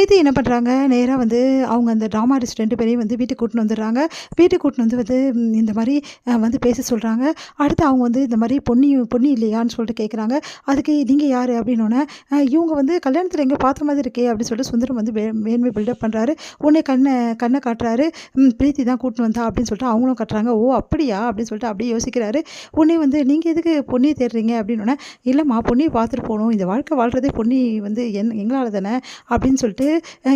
பிரீத்தி என்ன பண்ணுறாங்க, நேராக வந்து அவங்க அந்த ட்ராமா ஆர்டிஸ்ட் 2 பேரையும் வந்து வீட்டுக்கு கூட்டின்னு வந்துடுறாங்க. வீட்டுக்கு கூட்டின்னு வந்து இந்த மாதிரி வந்து பேச சொல்கிறாங்க. அடுத்து அவங்க வந்து இந்த மாதிரி பொன்னி பொன்னி இல்லையான்னு சொல்லிட்டு கேட்குறாங்க. அதுக்கு நீங்கள் யார் அப்படின்னோடனே, இவங்க வந்து கல்யாணத்தில் எங்கே பார்த்த மாதிரி இருக்கே அப்படின்னு சொல்லிட்டு சுந்தரம் வந்து வேணுமே பில்டப் பண்ணுறாரு. உடனே கண்ணை காட்டுறாரு. பிரீத்தி தான் கூட்டின்னு வந்தா அப்படின்னு சொல்லிட்டு அவங்களும் காட்டுறாங்க. ஓ அப்படியா அப்படின்னு சொல்லிட்டு அப்படியே யோசிக்கிறாரு. உடனே வந்து நீங்கள் எதுக்கு பொன்னியை தேடுறீங்க அப்படின்னோடனே, இல்லைம்மா பொன்னியை பார்த்துட்டு போகணும், இந்த வாழ்க்கை வாழ்கிறதே பொன்னி வந்து எங்களால் தானே அப்படின்னு சொல்லிட்டு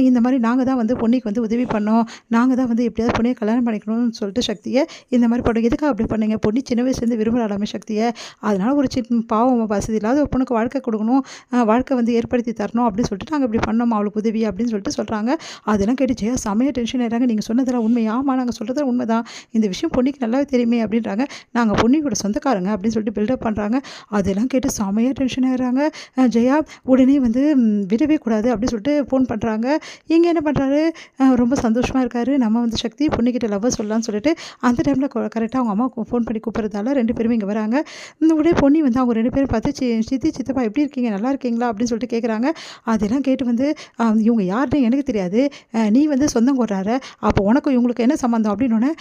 இந்த மாதிரி நாங்கள் தான் வந்து பொன்னிக்கு வந்து உதவி பண்ணோம், நாங்கள் தான் வந்து எப்படியாவது பொண்ணியை கல்யாணம் பண்ணிக்கணும்னு சொல்லிட்டு சக்தியை இந்த மாதிரி பண்ணுங்க. எதுக்காக அப்படி பண்ணுங்க, பொன்னி சின்ன வயசுலேருந்து விரும்புகிறாமே சக்தியை, அதனால் ஒரு பாவம் வசதி இல்லாத ஒரு பொண்ணுக்கு வாழ்க்கை கொடுக்கணும், வாழ்க்கை வந்து ஏற்படுத்தி தரணும் அப்படின்னு சொல்லிட்டு நாங்கள் இப்படி பண்ணோம் அவளுக்கு உதவி அப்படின்னு சொல்லிட்டு சொல்கிறாங்க. அதெல்லாம் கேட்டு ஜெயா செமையாக டென்ஷன் ஆகிறாங்க. நீங்கள் சொன்னதெல்லாம் உண்மை, ஆமாம் நாங்கள் சொல்கிறதெல்லாம் உண்மை தான், இந்த விஷயம் பொன்னிக்கு நல்லாவே தெரியுமே அப்படின்றாங்க. நாங்கள் பொன்னியோட சொந்தக்காரங்க அப்படின்னு சொல்லிட்டு பில்டப் பண்ணுறாங்க. அதெல்லாம் கேட்டு செமையாக டென்ஷன் ஆகிறாங்க ஜெயா. உடனே வந்து விடவே கூடாது அப்படின்னு சொல்லிட்டு ஃபோன் பண்ணுறாங்க. இங்கே என்ன பண்ணுறாரு, ரொம்ப சந்தோஷமாக இருக்காரு. நம்ம வந்து சக்தி பொண்ணுக்கிட்ட லவ்வை சொல்லலாம்னு சொல்லிட்டு அந்த டைமில் கரெக்டாக அவங்க அம்மா ஃபோன் பண்ணி கூப்பிட்றதால 2 பேருமே இங்கே வராங்க. உடனே பொன்னி வந்து அவங்க 2 பேரும் பார்த்து சித்தி சித்தப்பா எப்படி இருக்கீங்க, நல்லா இருக்கீங்களா அப்படின்னு சொல்லிட்டு கேட்குறாங்க. அதெல்லாம் கேட்டு வந்து இவங்க யாருன்னு எனக்கு தெரியாது, நீ வந்து சொந்தம் கொண்டாடுற, அப்போ உனக்கும் இவங்களுக்கு என்ன சம்மந்தம் அப்படின்னோடனே,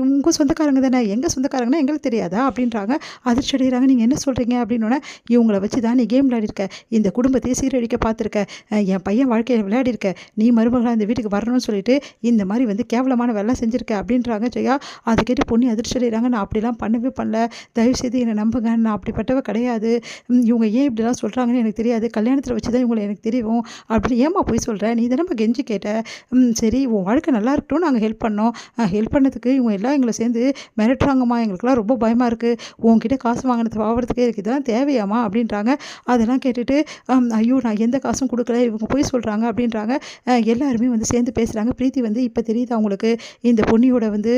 உங்கள் சொந்தக்காரங்க தானே, எங்கள் சொந்தக்காரங்கன்னா எங்களுக்கு தெரியாதா அப்படின்றாங்க. அதிர்ச்சி அடைகிறாங்க. நீங்கள் என்ன சொல்கிறீங்க அப்படின்னோடனே, இவங்களை வச்சு தான் நீ கேம் விளையாடிருக்க, இந்த குடும்பத்தையே சீரழிக்க பார்த்துருக்க, என் பையன் வாழ்க்கையை விளையாடிருக்க, நீ மருமகளாக இந்த வீட்டுக்கு வரணும்னு சொல்லிட்டு இந்த மாதிரி வந்து கேவலமான வேலை செஞ்சுருக்க அப்படின்றாங்க ஜெயா. அதை கேட்டு பொண்ணு அதிர்ச்சி அடைகிறாங்க. நான் அப்படிலாம் பண்ணவே பண்ணல, தயவுசெய்து என்னை நம்புங்க, நான் அப்படிப்பட்டவ கிடையாது, இவங்க ஏன் இப்படிலாம் சொல்கிறாங்கன்னு எனக்கு தெரியாது, கல்யாணத்தில் வச்சு தான் இவங்களை எனக்கு தெரியும் அப்படின்னு ஏமா போய் சொல்கிறேன், நீ தானே கெஞ்சி கேட்ட, சரி உன் வாழ்க்கை நல்லா இருக்கட்டும் நாங்கள் ஹெல்ப் பண்ணோம், ஹெல்ப் பண்ணதுக்கு இவங்க எல்லாம் எங்களை சேர்ந்து மிரட்டுறாங்கம்மா, எங்களுக்குலாம் ரொம்ப பயமாக இருக்குது, உங்ககிட்ட காசு வாங்கினது வாங்குறதுக்கு எனக்கு இதெல்லாம் தேவையாம்மா அப்படின்றாங்க. அதெல்லாம் கேட்டுட்டு ஐயோ நான் எந்த காசும் கொடுக்கல, இவங்க போய் சொல்கிறாங்க அப்படின்றாங்க. எல்லாருமே வந்து சேர்ந்து பேசுகிறாங்க. பிரீத்தி வந்து இப்போ தெரியுது அவங்களுக்கு இந்த பொன்னியோட வந்து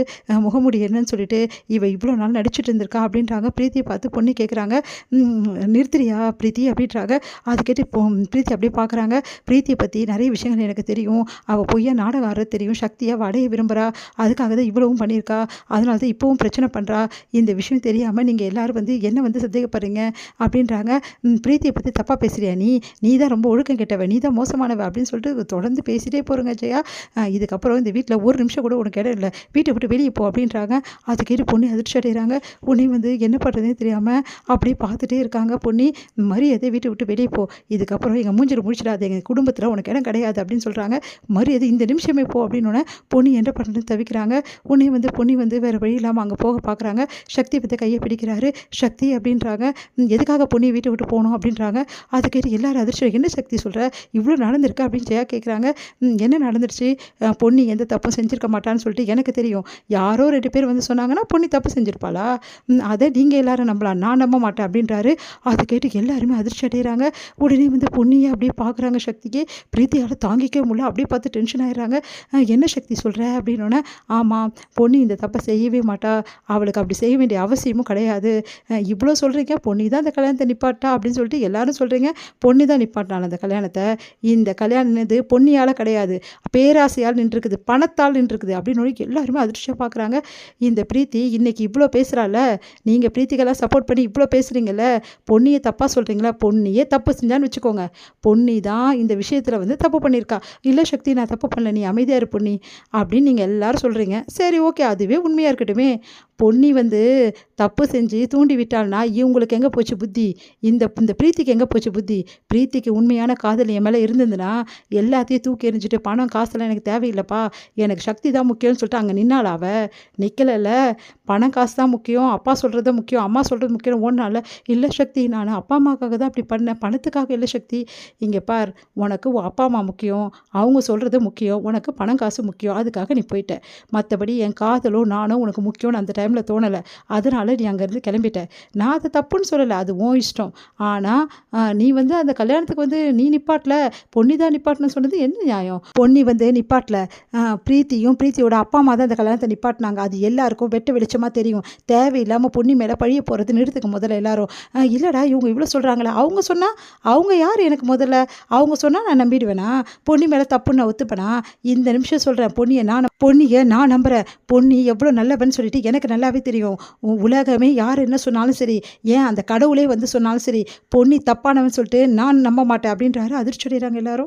முகமுடி என்னன்னு சொல்லிட்டு, இவ இவ்வளோ நாள் நடிச்சிட்டு இருந்திருக்கா அப்படின்றாங்க. பிரீத்தியை பார்த்து பொன்னி கேட்குறாங்க, நிறுத்துறியா பிரீத்தி அப்படின்றாங்க. அது கேட்டு பிரீத்தி அப்படியே பார்க்குறாங்க. பிரீத்தியை பற்றி நிறைய விஷயங்கள் எனக்கு தெரியும், அவள் பொய்யா நாடகம் ஆடுறது தெரியும், சக்தியை அடைய விரும்புகிறா, அதுக்காக தான் இவ்வளவும் பண்ணியிருக்கா, அதனால தான் இப்போவும் பிரச்சனை பண்ணுறா, இந்த விஷயம் தெரியாமல் நீங்கள் எல்லோரும் வந்து என்ன வந்து சந்தேகப்படுறீங்க அப்படின்றாங்க. பிரீத்தியை பற்றி தப்பாக பேசுகிறியா, நீ தான் ரொம்ப ஒழுக்கம் கெட்டவ, நீ தான் மோசமானவ அப்படின்னு சொல்லிட்டு தொடர்ந்து பேசிகிட்டே போகிறோங்க ஜெயா. இதுக்கப்புறம் இந்த வீட்டில் ஒரு நிமிஷம் கூட உனக்கு இடம் இல்லை, வீட்டை விட்டு வெளியே போ அப்படின்றாங்க. அது கேட்டு பொண்ணு அதிர்ச்சி அடைகிறாங்க. பொண்ணு வந்து என்ன பண்ணுறதுனே தெரியாமல் அப்படியே பார்த்துட்டே இருக்காங்க. பொண்ணு மரியாதை வீட்டை விட்டு வெளியே போ, இதுக்கப்புறம் எங்கள் மூஞ்சில் முடிச்சிடாது, எங்கள் குடும்பத்தில் உனக்கு இடம் கிடையாது அப்படின்னு சொல்கிறாங்க. மரியாதை இந்த நிமிஷமே போ அப்படின்னோடனே பொண்ணு என்ன பண்ணுறதுன்னு தவிக்கிறாங்க. பொண்ணு வந்து வேறு வழி இல்லாமல் அங்கே போக பார்க்குறாங்க. சக்தி பற்றி கையை பிடிக்கிறாரு. சக்தி அப்படின்றாங்க, எதுக்காக பொண்ணு வீட்டை விட்டு போகணும் அப்படின்றாங்க. அதை கேட்டு எல்லாரும் அதிர்ச்சி, என்ன சக்தி சொல்கிற, இவ்வளோ நடந்திருக்கு அப்படின்னு ஜெயா கேட்குறாங்க. என்ன நடந்துருச்சு, பொண்ணு எந்த தப்பும் செஞ்சுருக்க மாட்டான்னு சொல்லிட்டு எனக்கு தெரியும், யாரோ 2 பேர் வந்து சொன்னாங்கன்னா பொண்ணு தப்பு செஞ்சுருப்பாளா, அதை நீங்கள் எல்லாரும் நம்பலாம், நான் நம்ப மாட்டேன் அப்படின்றாரு. அதை கேட்டு எல்லாருமே அதிர்ச்சி அடைகிறாங்க. உடனே வந்து பொண்ணியை அப்படியே பார்க்குறாங்க. சக்திக்கு பிரீத்தியால் தாங்கிக்கவே முடியல, அப்படியே பார்த்து டென்ஷன் ஆகிடுறாங்க. என்ன சக்தி சொல்கிற அப்படின்னோடனே, ஆமாம் பொண்ணு இந்த தப்பை செய்யவே மாட்டா, அவளுக்கு அப்படி செய்ய வேண்டிய அவசியமும் கிடையாது, இவ்வளோ சொல்கிறீங்க, பொண்ணு தான் அந்த கல்யாணத்தை நிப்பாட்டா அப்படின்னு சொல்லிட்டு எல்லாரும் சொல்கிறீங்க, பொண்ணு தான் நிப்பாட்டினால அந்த கல்யாணத்தை, இந்த கல்யாணம் இது பொன்னியால் கிடையாது, பேராசையால் நின்றுருக்குது, பணத்தால் நின்றுருக்குது அப்படின்னு எல்லாருமே அதிர்ச்சியாக பார்க்குறாங்க. இந்த பிரீத்தி இன்றைக்கி இவ்வளோ பேசுகிறாள், நீங்கள் பிரீத்திக்கெல்லாம் சப்போர்ட் பண்ணி இவ்வளோ பேசுகிறீங்கள, பொன்னியை தப்பாக சொல்கிறீங்களா, பொன்னியே தப்பு செஞ்சான்னு வச்சுக்கோங்க, பொன்னி தான் இந்த விஷயத்தில் வந்து தப்பு பண்ணியிருக்கா, இல்லை சக்தி நான் தப்பு பண்ணல, நீ அமைதியாக இரு பொன்னி அப்படின்னு நீங்கள் எல்லோரும் சொல்கிறீங்க. சரி ஓகே, அதுவே உண்மையாக இருக்கட்டுமே, பொன்னி வந்து தப்பு செஞ்சு தூண்டி விட்டாள்னா இவங்களுக்கு எங்கே போச்சு புத்தி, இந்த பிரீத்திக்கு எங்கே போச்சு புத்தி, பிரீத்திக்கு உண்மையான காதல் என் மேலே இருந்ததுன்னா எல்லாத்தையும் தூக்கி எறிஞ்சிட்டு பணம் காசெல்லாம் எனக்கு தேவையில்லைப்பா, எனக்கு சக்தி தான் முக்கியம்னு சொல்லிட்டு அங்கே நின்னாள். அவள் நிற்கலைல்ல, பணம் காசு தான் முக்கியம், அப்பா சொல்கிறது முக்கியம், அம்மா சொல்கிறது முக்கியம் ஒன்றால், இல்லை சக்தி நான் அப்பா அம்மாவுக்காக தான் அப்படி பண்ணேன், பணத்துக்காக இல்லை சக்தி, இங்கே பார் உனக்கு அப்பா அம்மா முக்கியம், அவங்க சொல்கிறது முக்கியம், உனக்கு பணம் காசு முக்கியம், அதுக்காக நீ போயிட்ட, மற்றபடி என் காதலோ நானோ உனக்கு முக்கியம்னு அந்த டைமில் தோணலை, அதனால் நீ அங்கேருந்து கிளம்பிட்ட, நான் அதை தப்புன்னு சொல்லலை, அது உன் இஷ்டம், ஆனால் நீ வந்து அந்த கல்யாணத்துக்கு வந்து நீ நிப்பாட்டல, பொன்னி தான் நிப்பாட்டணும்னு சொன்னது என்ன நியாயம், பொன்னி வந்து நிப்பாட்டல, பிரீத்தியோட அப்பா அம்மா தான் அந்த கல்யாணத்தை நிப்பாட்டினாங்க, அது எல்லாருக்கும் வெட்ட வெளிச்சமாக தெரியும், தேவையில்லாமல் பொன்னி மேலே பழிய போகிறது நிறுத்துக்க முதல்ல எல்லாரும். இல்லைடா இவங்க இவ்வளோ சொல்கிறாங்களே, அவங்க சொன்னால் அவங்க யார் எனக்கு முதல்ல, அவங்க சொன்னால் நான் நம்பிடுவேனா, பொன்னி மேலே தப்புன்னு நான் ஒத்துப்பேனா, இந்த நிமிஷம் சொல்கிறேன், பொன்னியை நான் நம்புகிறேன், பொன்னி எவ்வளோ நல்லவன்னு சொல்லிட்டு எனக்கு நல்லாவே தெரியும், உலகமே யார் என்ன சொன்னாலும் சரி, ஏன் அந்த கடவுளே வந்து சொன்னாலும் சரி, பொன்னி தப்பானவன் சொல்லிட்டு நான் நம்ப மாட்டேன் அப்படின்றாரு. அதிர்ச்சி அடைகிறாங்க எல்லாரும்.